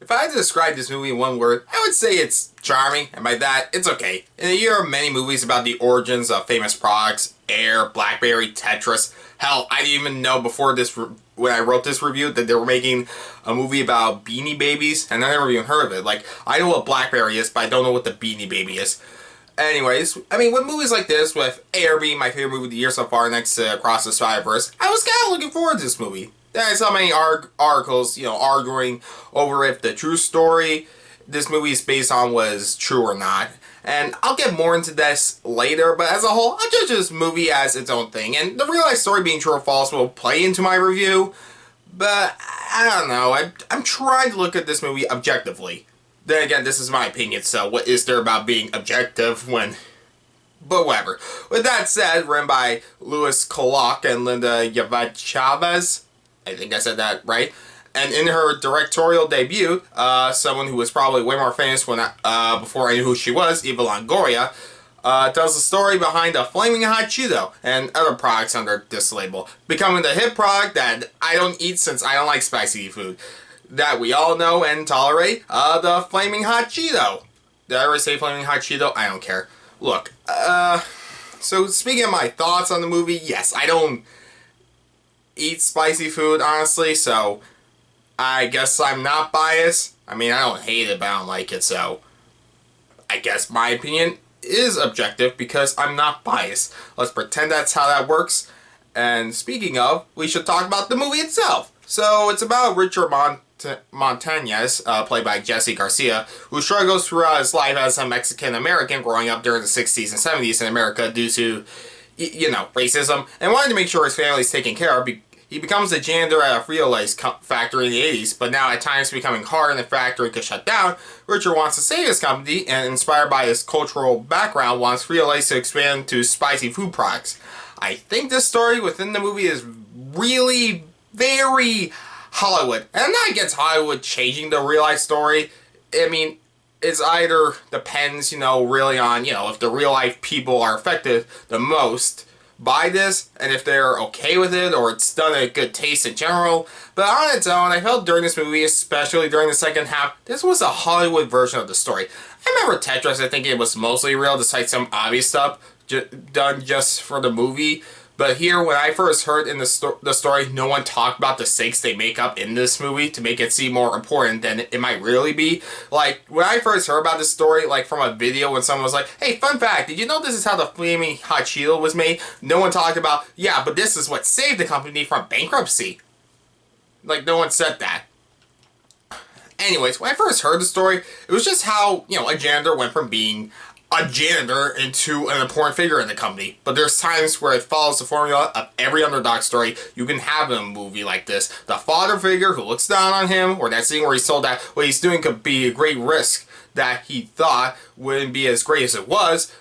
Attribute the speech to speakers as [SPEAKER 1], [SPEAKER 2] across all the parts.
[SPEAKER 1] If I had to describe this movie in one word, I would say it's charming, and by that, it's okay. In a year of many movies about the origins of famous products, Air, BlackBerry, Tetris, hell, I didn't even know before this, when I wrote this review, that they were making a movie about Beanie Babies, and I never even heard of it. Like, I know what BlackBerry is, but I don't know what the Beanie Baby is. Anyways, I mean, with movies like this, with Air being my favorite movie of the year so far next to Across the Spider-Verse, I was kind of looking forward to this movie. I saw many articles, arguing over if the true story this movie is based on was true or not. And I'll get more into this later, but as a whole, I'll judge this movie as its own thing. And the real life story being true or false will play into my review, but I don't know. I'm trying to look at this movie objectively. Then again, this is my opinion, so what is there about being objective when... But whatever. With that said, written by Louis Coloc and Linda Chavez. I think I said that right. And in her directorial debut, someone who was probably way more famous when before I knew who she was, Eva Longoria, tells the story behind a Flamin' Hot Cheeto and other products under this label, becoming the hit product that I don't eat since I don't like spicy food, that we all know and tolerate, the Flamin' Hot Cheeto. Did I ever say Flamin' Hot Cheeto? I don't care. Look, so speaking of my thoughts on the movie, yes, I don't eat spicy food, honestly, so I guess I'm not biased. I mean, I don't hate it, but I don't like it, so I guess my opinion is objective because I'm not biased. Let's pretend that's how that works. And speaking of, we should talk about the movie itself. So, it's about Richard Montanez, played by Jesse Garcia, who struggles throughout his life as a Mexican-American growing up during the 60s and 70s in America due to, racism, and wanting to make sure his family is taken care of. He becomes a janitor at a Frito Lays factory in the 80s, but now at times becoming hard and the factory could shut down. Richard wants to save his company, and inspired by his cultural background, wants Frito Lays to expand to spicy food products. I think this story within the movie is really very Hollywood. And I'm not against Hollywood changing the real life story. I mean, it's either depends, really on, if the real life people are affected the most by this, and if they're okay with it, or it's done in good taste in general. But on its own, I felt during this movie, especially during the second half, this was a Hollywood version of the story. I remember Tetris, I think it was mostly real, despite some obvious stuff done just for the movie. But here, when I first heard in the story, no one talked about the stakes they make up in this movie to make it seem more important than it might really be. Like, when I first heard about this story, like from a video when someone was like, hey, fun fact, did you know this is how the Flaming Hot Cheeto was made? No one talked about, yeah, but this is what saved the company from bankruptcy. Like, no one said that. Anyways, when I first heard the story, it was just how, a janitor went from being a janitor into an important figure in the company. But there's times where it follows the formula of every underdog story you can have in a movie like this. The father figure who looks down on him, or that scene where he's told that what he's doing could be a great risk that he thought wouldn't be as great as it was.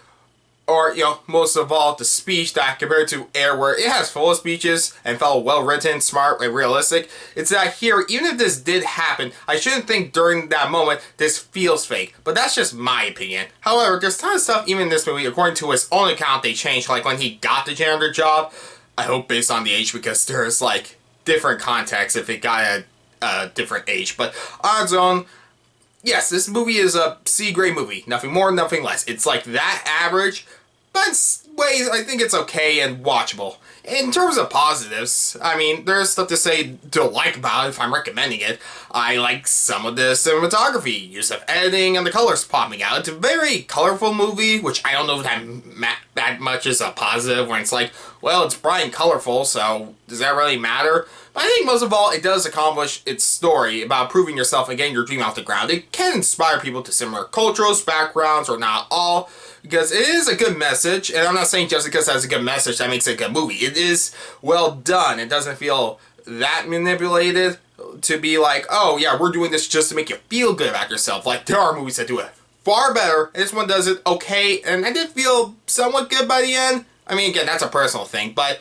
[SPEAKER 1] Or, most of all, the speech that compared to Air, where it has full of speeches and felt well written, smart, and realistic, it's that here, even if this did happen, I shouldn't think during that moment this feels fake. But that's just my opinion. However, there's a ton of stuff even in this movie, according to his own account, they changed, like when he got the janitor job. I hope based on the age, because there's, different context if it got a different age. But on its own, yes, this movie is a C-grade movie. Nothing more, nothing less. It's like that average, but in ways I think it's okay and watchable. In terms of positives, I mean, there's stuff to say to like about it if I'm recommending it. I like some of the cinematography, use of editing, and the colors popping out. It's a very colorful movie, which I don't know if that much is a positive, when it's like, well, it's bright and colorful, so does that really matter? But I think most of all, it does accomplish its story about proving yourself and getting your dream off the ground. It can inspire people to similar cultures, backgrounds, or not all, because it is a good message, and I'm not saying just because it has a good message that makes it a good movie. It is well done. It doesn't feel that manipulated to be like, oh yeah, we're doing this just to make you feel good about yourself. Like, there are movies that do it far better, and this one does it okay, and I did feel somewhat good by the end. I mean, again, that's a personal thing, but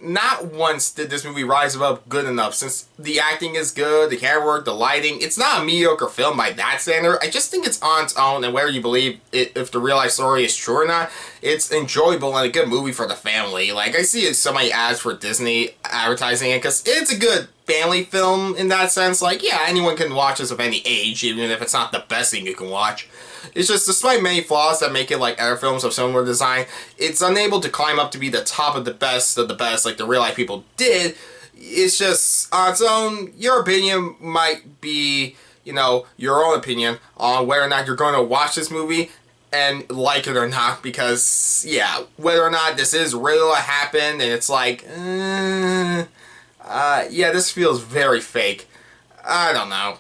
[SPEAKER 1] not once did this movie rise above good enough, since the acting is good, the camera work, the lighting. It's not a mediocre film by that standard. I just think it's on its own, and whether you believe it, if the real life story is true or not, it's enjoyable and a good movie for the family. Like, I see so many ads for Disney advertising it, because it's a good family film in that sense. Like, yeah, anyone can watch this of any age, even if it's not the best thing you can watch. It's just, despite many flaws that make it like other films of similar design, it's unable to climb up to be the top of the best like the real life people did. It's just, on its own, your opinion might be, you know, your own opinion on whether or not you're going to watch this movie and like it or not, because, yeah, whether or not this is real what happened, and it's like, yeah, this feels very fake. I don't know.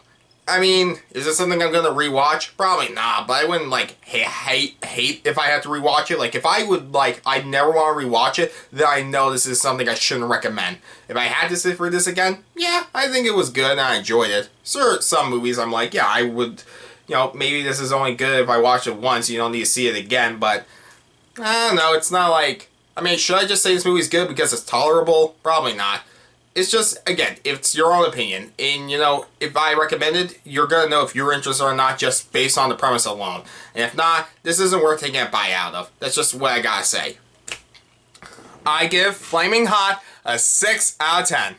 [SPEAKER 1] I mean, is this something I'm gonna rewatch? Probably not, but I wouldn't, like, hate if I had to rewatch it. Like, if I would, like, I never want to rewatch it, then I know this is something I shouldn't recommend. If I had to sit for this again, yeah, I think it was good and I enjoyed it. Sure, some movies I'm like, yeah, I would, you know, maybe this is only good if I watch it once, you don't need to see it again, but I don't know, it's not like, I mean, should I just say this movie's good because it's tolerable? Probably not. It's just, again, it's your own opinion, and, you know, if I recommend it, you're gonna know if you're interested or not just based on the premise alone. And if not, this isn't worth taking a bite out of. That's just what I gotta say. I give Flaming Hot a 6 out of 10.